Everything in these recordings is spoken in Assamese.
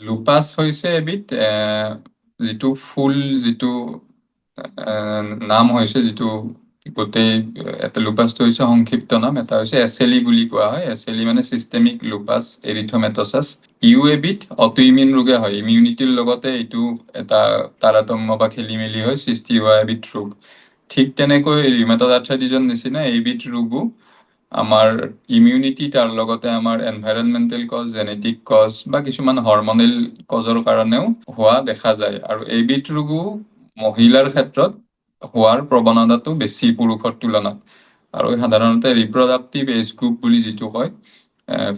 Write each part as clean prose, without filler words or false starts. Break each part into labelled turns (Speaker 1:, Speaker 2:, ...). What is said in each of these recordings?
Speaker 1: লুপাছ হৈছে এবিধ যিটো ফুল যিটো নাম হৈছে যিটো গোটেই এটা লুপাছটো হৈছে সংক্ষিপ্ত নাম। এটা হৈছে এচএলই বুলি কোৱা হয়। এচএলই মানে চিষ্টেমিক লুপাছ এৰিথমেট'ছাছ। ইউ এবিধ অটোইমিউন ৰোগে হয়। ইমিউনিটিৰ লগতে এইটো এটা তাৰতম্য বা খেলি মেলি হৈ সৃষ্টি হোৱা এবিধ ৰোগ। ঠিক তেনেকৈ ৰিউমেটইড আৰ্থ্ৰাইটিছৰ নিচিনা এইবিধ ৰোগো আমাৰ ইমিউনিটি, তাৰ লগতে আমাৰ এনভাইৰনমেণ্টেল কজ, জেনেটিক কজ বা কিছুমান হৰমনেল কজৰ কাৰণেও হোৱা দেখা যায়। আৰু এইবিধ ৰোগো মহিলাৰ ক্ষেত্ৰত হোৱাৰ প্ৰৱণতাটো বেছি পুৰুষৰ তুলনাত। আৰু সাধাৰণতে ৰিপ্ৰডাক্টিভ এজ গ্ৰুপ বুলি যিটো কয়,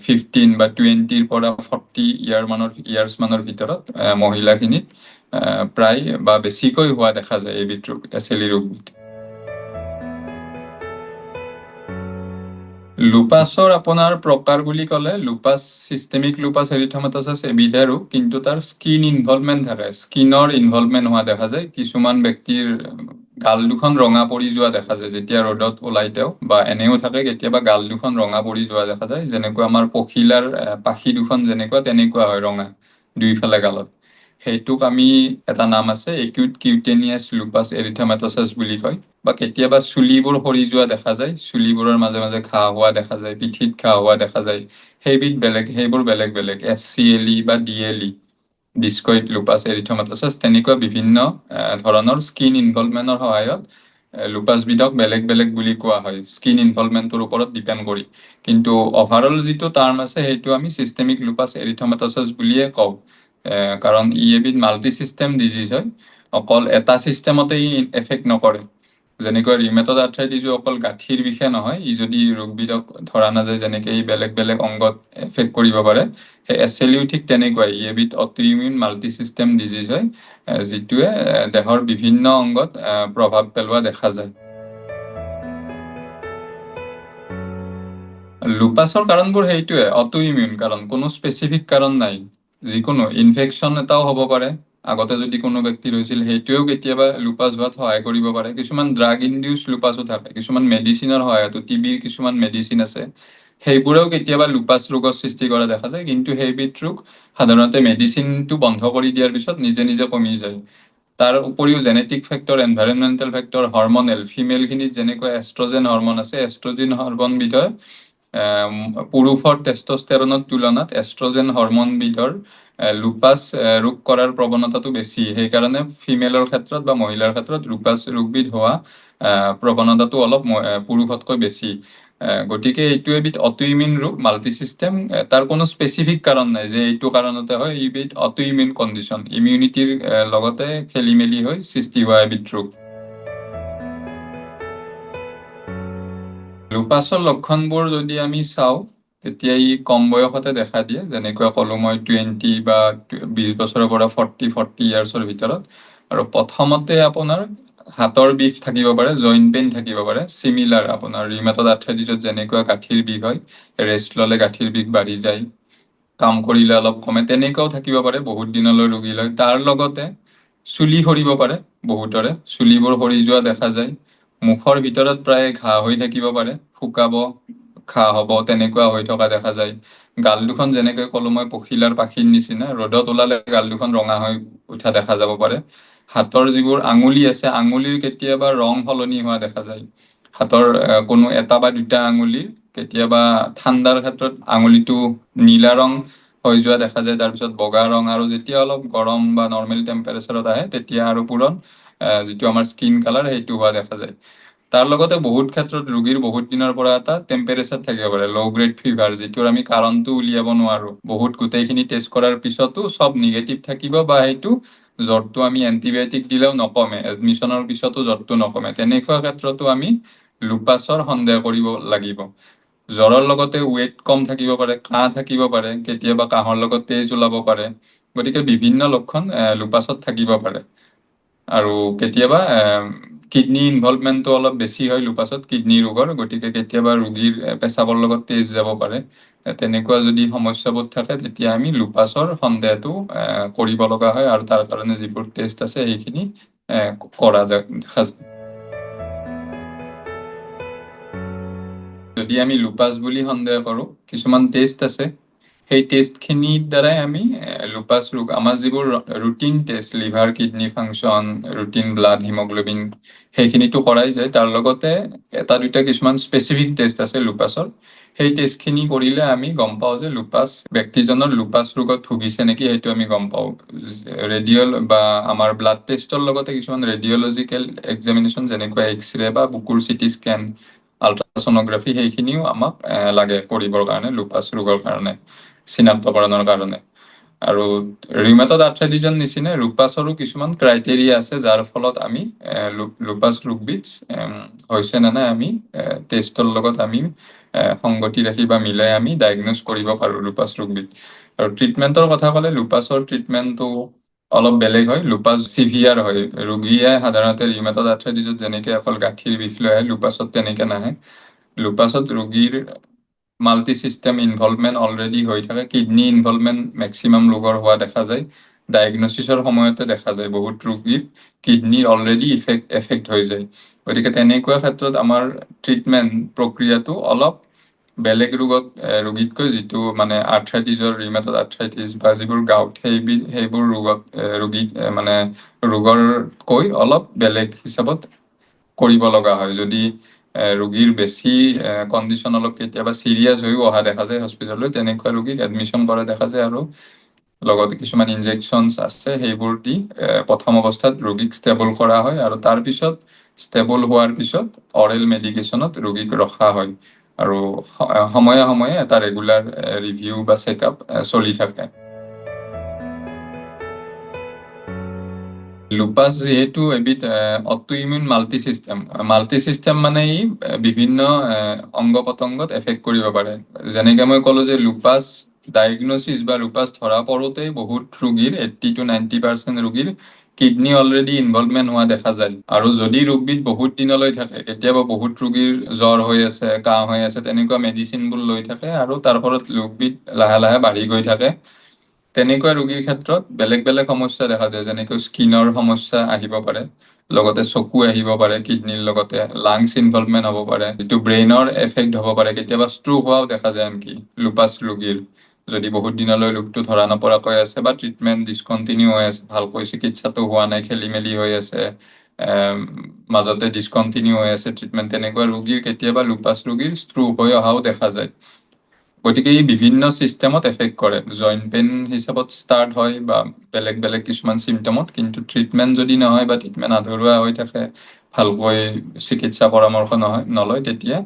Speaker 1: 15 বা 20ৰ পৰা 40 ইয়াৰ্ছ মানৰ ভিতৰত মহিলাখিনিত প্ৰায় বা বেছিকৈ হোৱা দেখা যায় এইবিধ ৰোগ, এচএলই ৰোগবিধ। লুপাছৰ আপোনাৰ প্ৰকাৰ বুলি ক'লে লুপাছ চিষ্টেমিক লুপাছ এৰিথমেট'ছাছ এবিধে ৰোগ, কিন্তু তাৰ স্কিন ইনভলভমেণ্ট থাকে, স্কিনৰ ইনভলভমেণ্ট হোৱা দেখা যায়। কিছুমান ব্যক্তিৰ গাল দুখন ৰঙা পৰি যোৱা দেখা যায় যেতিয়া ৰ'দত ওলাই তেওঁ, বা এনেও থাকে কেতিয়াবা গাল দুখন ৰঙা পৰি যোৱা দেখা যায়, যেনেকুৱা আমাৰ পখিলাৰ পাখি দুখন যেনেকুৱা তেনেকুৱা হয় ৰঙা দুইফালে গালত। সেইটোক আমি এটা নাম আছে একিউট কিউটেনিয়াছ লুপাছ এৰিথমেট'ছাছ বুলি কয়। বা কেতিয়াবা চুলিবোৰ সৰি যোৱা দেখা যায়, চুলিবোৰৰ মাজে মাজে ঘাঁ হোৱা দেখা যায়, পিঠিত ঘাঁ হোৱা দেখা যায়। সেইবোৰ বেলেগ বেলেগ SCLE বা DLE, ডিস্কইড লুপাছ এৰিথমেট'ছাছ। তেনেকুৱা বিভিন্ন ধৰণৰ স্কিন ইনভলভমেণ্টৰ সহায়ত লুপাছবিধক বেলেগ বেলেগ বুলি কোৱা হয়, স্কিন ইনভলভমেণ্টৰ ওপৰত ডিপেণ্ড কৰি। কিন্তু অভাৰঅল যিটো টাৰ্ম আছে সেইটো আমি চিষ্টেমিক লুপাছ এৰিথমেট'ছাছ বুলিয়ে কওঁ, কাৰণ ই এবিধ মাল্টি চিষ্টেম ডিজিজ হয়। অকল এটা চিষ্টেমতে ই এফেক্ট নকৰে। যেনেকৈ ৰিউমেটইড আৰ্থ্ৰাইটিছো অকল গাঁঠিৰ বিষে নহয়, ই যদি ৰোগবিধক ধৰা নাযায় যেনেকৈ ই বেলেগ বেলেগ অংগত এফেক্ট কৰিব পাৰে, সেই এচএলইও ঠিক তেনেকুৱাই। ই এবিধ অটোইমিউন মাল্টি চিষ্টেম ডিজিজ হয়, যিটোৱে দেহৰ বিভিন্ন অংগত প্ৰভাৱ পেলোৱা দেখা যায়। লুপাছৰ কাৰণবোৰ সেইটোৱে, অটোইমিউন কাৰণ, কোনো স্পেচিফিক কাৰণ নাই। যিকোনো ইনফেকশ্যন এটাও হ'ব পাৰে, আগতে যদি কোনো ব্যক্তিৰ হৈছিল সেইটোৱেও কেতিয়াবা লুপাছ হোৱাত সহায় কৰিব পাৰে। কিছুমান ড্ৰাগ ইনডিউচ লুপাছো থাকে, কিছুমান মেডিচিনৰ সহায়তো, টিবিৰ কিছুমান মেডিচিন আছে, সেইবোৰেও কেতিয়াবা লুপাছ ৰোগৰ সৃষ্টি কৰা দেখা যায়। কিন্তু সেইবিধ ৰোগ সাধাৰণতে মেডিচিনটো বন্ধ কৰি দিয়াৰ পিছত নিজে নিজে কমি যায়। তাৰ উপৰিও genetic factor, environmental factor, hormonal, ফিমেলখিনিত যেনেকৈ এষ্ট্ৰজেন হৰমন আছে, এষ্ট্ৰজেন হৰমনবিধৰ পুৰুষৰ টেষ্টষ্টেৰণৰ তুলনাত এষ্ট্ৰজেন হৰমনবিধৰ লুপাছ ৰোগ কৰাৰ প্ৰৱণতাটো বেছি। সেইকাৰণে ফিমেলৰ ক্ষেত্ৰত বা মহিলাৰ ক্ষেত্ৰত লুপাছ ৰোগবিধ হোৱা প্ৰৱণতাটো অলপ পুৰুষতকৈ বেছি। গতিকে এইটো এবিধ অটোইমিউন ৰোগ, মাল্টি চিষ্টেম। তাৰ কোনো স্পেচিফিক কাৰণ নাই যে এইটো কাৰণতে হয়, এইবিধ অটোইমিউন কণ্ডিশ্যন, ইমিউনিটিৰ লগতে খেলি মেলি হৈ সৃষ্টি হোৱা এবিধ ৰোগ। লুপাছৰ লক্ষণবোৰ যদি আমি চাওঁ, তেতিয়া ই কম বয়সতে দেখা দিয়ে। যেনেকুৱা ক'লো মই, 20 বা 20 বছৰৰ পৰা 40 ইয়াৰ্ছৰ ভিতৰত। আৰু প্ৰথমতে আপোনাৰ হাতৰ বিষ থাকিব পাৰে, জইণ্ট পেইন থাকিব পাৰে, চিমিলাৰ আপোনাৰ ৰিউমেটইড আৰ্থ্ৰাইটিছত যেনেকুৱা গাঁঠিৰ বিষ হয়, ৰেষ্ট ল'লে গাঁঠিৰ বিষ বাঢ়ি যায়, কাম কৰিলে অলপ কমে, তেনেকুৱাও থাকিব পাৰে বহুত দিনলৈ ৰোগী লয়। তাৰ লগতে চুলি সৰিব পাৰে, বহুতৰে চুলিবোৰ সৰি যোৱা দেখা যায়। মুখৰ ভিতৰত প্ৰায় ঘাঁ হৈ থাকিব পাৰে, শুকাব, ঘাঁ হ'ব, তেনেকুৱা হৈ থকা দেখা যায়। গাল দুখন যেনেকৈ ক'লো মই, পখিলাৰ পাখিৰ নিচিনা, ৰ'দত ওলালে গাল দুখন ৰঙা হৈ উঠা দেখা যাব পাৰে। হাতৰ যিবোৰ আঙুলি আছে, আঙুলিৰ কেতিয়াবা ৰং সলনি হোৱা দেখা যায়। হাতৰ কোনো এটা বা দুটা আঙুলিৰ কেতিয়াবা ঠাণ্ডাৰ ক্ষেত্ৰত আঙুলিটো নীলা ৰং হৈ যোৱা দেখা যায়, তাৰপিছত বগা ৰং, আৰু যেতিয়া অলপ গৰম বা নৰ্মেল টেম্পাৰেচাৰত আহে তেতিয়া আৰু পুৰণ যিটো আমাৰ স্কিন কালাৰ সেইটো হোৱা দেখা যায়। তাৰ লগতে বহুত ক্ষেত্ৰত ৰোগীৰ বহুত দিনৰ পৰা এটা টেম্পাৰেচাৰ থাকিব পাৰে, ল' গ্ৰেড ফিভাৰ, যিটোৰ আমি কাৰণটো উলিয়াব নোৱাৰো। বহুত গোটেইখিনি টেষ্ট কৰাৰ পিছতো চব নিগেটিভ থাকিব, বা সেইটো জ্বৰটো আমি এণ্টিবায়টিক দিলেও নকমে, এডমিশ্যনৰ পিছতো জ্বৰটো নকমে, তেনেকুৱা ক্ষেত্ৰতো আমি লুপাছৰ সন্দেহ কৰিব লাগিব। জ্বৰৰ লগতে ৱেইট কম থাকিব পাৰে, কাহ থাকিব পাৰে, কেতিয়াবা কাহৰ লগত তেজ ওলাব পাৰে। গতিকে বিভিন্ন লক্ষণ লুপাছত থাকিব পাৰে। আৰু কেতিয়াবা কিডনী ইনভলভমেণ্টটো অলপ বেছি হয় লুপাছত, কিডনী ৰোগৰ। গতিকে কেতিয়াবা ৰোগীৰ পেচাবৰ লগত তেজ যাব পাৰে। তেনেকুৱা যদি সমস্যাবোৰ থাকে, তেতিয়া আমি লুপাছৰ সন্দেহটো কৰিব লগা হয়, আৰু তাৰ কাৰণে যিবোৰ টেষ্ট আছে সেইখিনি কৰা যায়, দেখা যায়। যদি আমি লুপাছ বুলি সন্দেহ কৰোঁ, কিছুমান টেষ্ট আছে, সেই টেষ্টখিনিৰ দ্বাৰাই আমি লুপাছ ৰোগ, আমাৰ যিবোৰ routine test, liver, kidney function, routine blood, haemoglobin, সেইখিনিতো কৰাই যায়। তাৰ লগতে এটা দুটা কিছুমান স্পেচিফিক টেষ্ট আছে লুপাছৰ। সেই টেষ্টখিনি কৰিলে আমি গম পাওঁ যে ব্যক্তিজনৰ লুপাছ ৰোগত ভুগিছে নেকি, সেইটো আমি গম পাওঁ। বা আমাৰ ব্লাড টেষ্টৰ লগতে কিছুমান ৰেডিঅ'লজিকেল এক্সামিনেশ্যন, যেনেকুৱা এক্সৰে বা বুকুৰ চিটি স্কেন, আল্ট্ৰাছ'ন'গ্ৰাফি, সেইখিনিও আমাক লাগে কৰিবৰ কাৰণে, লুপাছ ৰোগৰ কাৰণে, চিনাক্তকৰণৰ কাৰণে। আৰু ৰিউমেটইড আৰ্থ্ৰাইটিছৰ নিচিনা লুপাছৰো কিছুমান ক্ৰাইটেৰিয়া আছে, যাৰ ফলত আমি লুপাছ ৰোগবিধ হৈছে নে নাই আমি টেষ্টৰ লগত আমি সংগতি ৰাখি বা মিলাই আমি ডায়েগন'জ কৰিব পাৰোঁ লুপাছ ৰোগবিধ। আৰু ট্ৰিটমেণ্টৰ কথা ক'লে লুপাছৰ ট্ৰিটমেণ্টটো অলপ বেলেগ হয়। লুপাছ চিভিয়াৰ হয়। ৰোগীয়ে সাধাৰণতে ৰিউমেটইড আৰ্থ্ৰাইটিছত যেনেকে অকল গাঁঠিৰ বিষ লৈ আহে, লুপাছত তেনেকে নাহে। লুপাছত ৰোগীৰ মাল্টি চিষ্টেম ইনভলভমেণ্ট অলৰেডি হৈ থাকে। কিডনী ইনভলভমেণ্ট মেক্সিমাম ৰোগৰ হোৱা দেখা যায়। ডায়েগন'চিছৰ সময়তে দেখা যায় বহুত ৰোগীৰ কিডনীৰ অলৰেডি এফেক্ট হৈ যায়। গতিকে তেনেকুৱা ক্ষেত্ৰত আমাৰ ট্ৰিটমেণ্ট প্ৰক্ৰিয়াটো অলপ বেলেগ ৰোগীতকৈ, যিটো মানে আৰ্থ্ৰাইটিছৰ, ৰিউমেটইড আৰ্থ্ৰাইটিছ বা যিবোৰ গাঁঠ, সেইবোৰ ৰোগতকৈ অলপ বেলেগ হিচাপত কৰিব লগা হয়। যদি ৰোগীৰ বেছি কণ্ডিশ্যন অলপ কেতিয়াবা চিৰিয়াছ হৈও অহা দেখা যায় হস্পিটেললৈ, তেনেকুৱা ৰোগীক এডমিশ্যন কৰা দেখা যায়। আৰু লগতে কিছুমান ইনজেকশ্যনছ আছে, সেইবোৰ দি প্ৰথম অৱস্থাত ৰোগীক ষ্টেবল কৰা হয়, আৰু তাৰপিছত ষ্টেবল হোৱাৰ পিছত অৰেল মেডিকেশ্যনত ৰোগীক ৰখা হয়। আৰু সময়ে সময়ে এটা ৰেগুলাৰ ৰিভিউ বা চেকআপ চলি থাকে। লুপাছ যিহেতু এবিধ অটোইমিউন মাল্টি চিষ্টেম মানে ই বিভিন্ন অংগ পতংগত এফেক্ট কৰিব পাৰে। যেনেকে মই ক'লো যে লুপাছ ডায়েগন'চিছ বা লুপাছ ধৰা পৰোতেই বহুত ৰোগীৰ 80 to 90% ৰোগীৰ কিডনী অলৰেডি ইনভলভমেণ্ট হোৱা দেখা যায়। আৰু যদি ৰোগবিধ বহুত দিনলৈ থাকে, কেতিয়াবা বহুত ৰোগীৰ জ্বৰ হৈ আছে, কাহ হৈ আছে, তেনেকুৱা মেডিচিনবোৰ লৈ থাকে, আৰু তাৰ ফলত ৰোগবিধ লাহে লাহে বাঢ়ি গৈ থাকে। তেনেকুৱা ৰোগীৰ ক্ষেত্ৰত বেলেগ বেলেগ সমস্যা দেখা যায়, যেনেকৈ স্কিনৰ সমস্যা আহিব পাৰে, লগতে চকু আহিব পাৰে, কিডনীৰ লগতে লাংছ ইনভলভমেণ্ট হ'ব পাৰে, যিটো ব্ৰেইনৰ এফেক্ট হ'ব পাৰে, কেতিয়াবা ষ্ট্ৰোক হোৱাও দেখা যায় আনকি লুপাছ ৰোগীৰ, যদি বহুত দিনলৈ ৰোগটো ধৰা নপৰাকৈ আছে বা ট্ৰিটমেণ্ট ডিছকণ্টিনিউ হৈ আছে, ভালকৈ চিকিৎসাটো হোৱা নাই, খেলি মেলি হৈ আছে, মাজতে ডিছকণ্টিনিউ হৈ আছে ট্ৰিটমেণ্ট, তেনেকুৱা ৰোগীৰ কেতিয়াবা লুপাছ ৰোগীৰ ষ্ট্ৰোক হৈ অহাও দেখা যায়। গতিকে ই বিভিন্ন চিষ্টেমত এফেক্ট কৰে। জইণ্ট পেইন হিচাপত ষ্টাৰ্ট হয় বা বেলেগ বেলেগ কিছুমান চিমটমত, কিন্তু ট্ৰিটমেণ্ট যদি নহয় বা ট্ৰিটমেণ্ট আধৰুৱা হৈ থাকে, ভালকৈ চিকিৎসা পৰামৰ্শ নলয়, তেতিয়া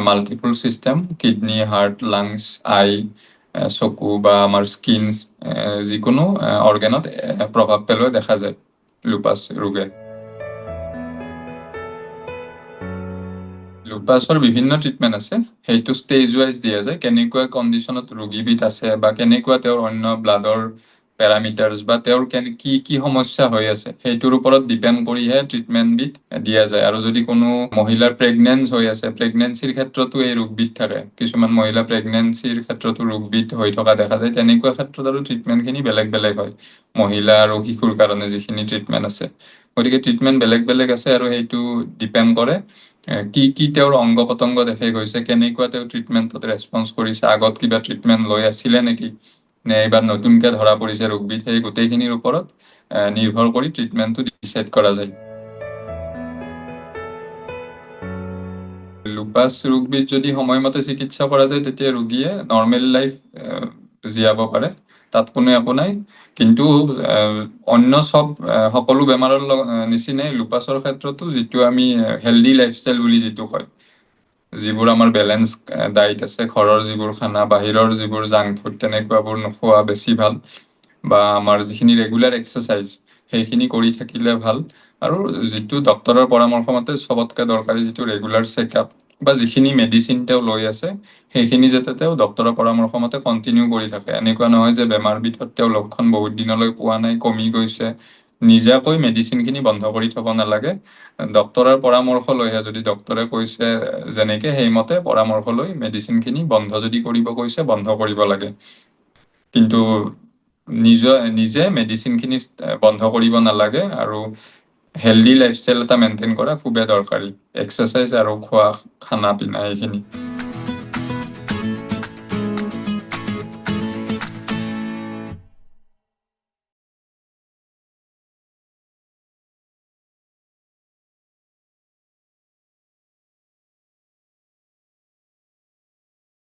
Speaker 1: multiple system, kidney, heart, lungs, eye, চকু বা আমাৰ স্কিন, যিকোনো অৰ্গেনত প্ৰভাৱ পেলোৱা দেখা যায় লুপাছ ৰোগে। লুপাছৰ বিভিন্ন ট্ৰিটমেণ্ট আছে। সেইটো ষ্টেজ ৱাইজ দিয়া যায়, কেনেকুৱা কণ্ডিশ্যনত ৰোগীবিধ আছে বা কেনেকুৱা তেওঁৰ অন্য ব্লাডৰ পেৰামিটাৰ্ছ বা তেওঁৰ কি কি সমস্যা হৈ আছে, সেইটোৰ ওপৰত ডিপেণ্ড কৰিহে ট্ৰিটমেণ্টবিধ দিয়া যায়। আৰু যদি কোনো মহিলাৰ প্ৰেগনেন্স হৈ আছে, প্ৰেগনেন্সিৰ ক্ষেত্ৰতো এই ৰোগবিধ থাকে, কিছুমান মহিলা প্ৰেগনেন্সিৰ ক্ষেত্ৰতো ৰোগবিধ হৈ থকা দেখা যায়, তেনেকুৱা ক্ষেত্ৰত আৰু ট্ৰিটমেণ্টখিনি বেলেগ বেলেগ হয়। মহিলা আৰু শিশুৰ কাৰণে যিখিনি ট্ৰিটমেণ্ট আছে, গতিকে ট্ৰিটমেণ্ট বেলেগ বেলেগ আছে, আৰু সেইটো ডিপেণ্ড কৰে কি কি তেওঁৰ অংগ পতংগত এফেক্ট হৈছে, কেনেকুৱা তেওঁ ট্ৰিটমেণ্টত ৰেছপন্স কৰিছে, আগত কিবা ট্ৰিটমেণ্ট লৈ আছিলে নেকি, নে এইবাৰ নতুনকৈ ধৰা পৰিছে ৰোগবিধ, সেই গোটেইখিনিৰ ওপৰত নিৰ্ভৰ কৰি ট্ৰিটমেণ্টটো ডিচাইড কৰা যায়। লুপাছ ৰোগবিধ যদি সময়মতে চিকিৎসা কৰা যায়, তেতিয়া ৰোগীয়ে নৰ্মেল লাইফ জীয়াব পাৰে, তাত কোনো একো নাই। কিন্তু অন্য সকলো বেমাৰৰ নিচিনাই লুপাছৰ ক্ষেত্ৰতো যিটো আমি হেল্ডি লাইফষ্টাইল বুলি যিটো কয়, যিবোৰ আমাৰ বেলেঞ্চ ডাইট আছে, ঘৰৰ যিবোৰ খানা, বাহিৰৰ যিবোৰ জাংক ফুড, তেনেকুৱাবোৰ নোখোৱা বেছি ভাল, বা আমাৰ যিখিনি ৰেগুলাৰ এক্সাৰচাইজ, সেইখিনি কৰি থাকিলে ভাল। আৰু যিটো ডক্তৰৰ পৰামৰ্শ মতে চবতকৈ দৰকাৰী, যিটো ৰেগুলাৰ চেকআপ বা যিখিনি মেডিচিন তেওঁ লৈ আছে, সেইখিনি যাতে তেওঁ ডক্তৰৰ পৰামৰ্শ মতে কণ্টিনিউ কৰি থাকে। এনেকুৱা নহয় যে বেমাৰবিধত তেওঁ লক্ষণ বহুত দিনলৈ পোৱা নাই, কমি গৈছে, নিজাকৈ মেডিচিনখিনি বন্ধ কৰি থ'ব নালাগে। ডক্তৰৰ পৰামৰ্শ লৈহে, যদি ডক্তৰে কৈছে যেনেকে, সেইমতে পৰামৰ্শ লৈ মেডিচিনখিনি বন্ধ যদি কৰিব কৈছে, বন্ধ কৰিব লাগে। কিন্তু নিজে মেডিচিনখিনি বন্ধ কৰিব নালাগে। আৰু হেল্ডি লাইফষ্টাইল এটা মেইনটেইন কৰা খুবেই দৰকাৰী, এক্সাৰচাইজ আৰু খোৱা খানা পিনা এইখিনি।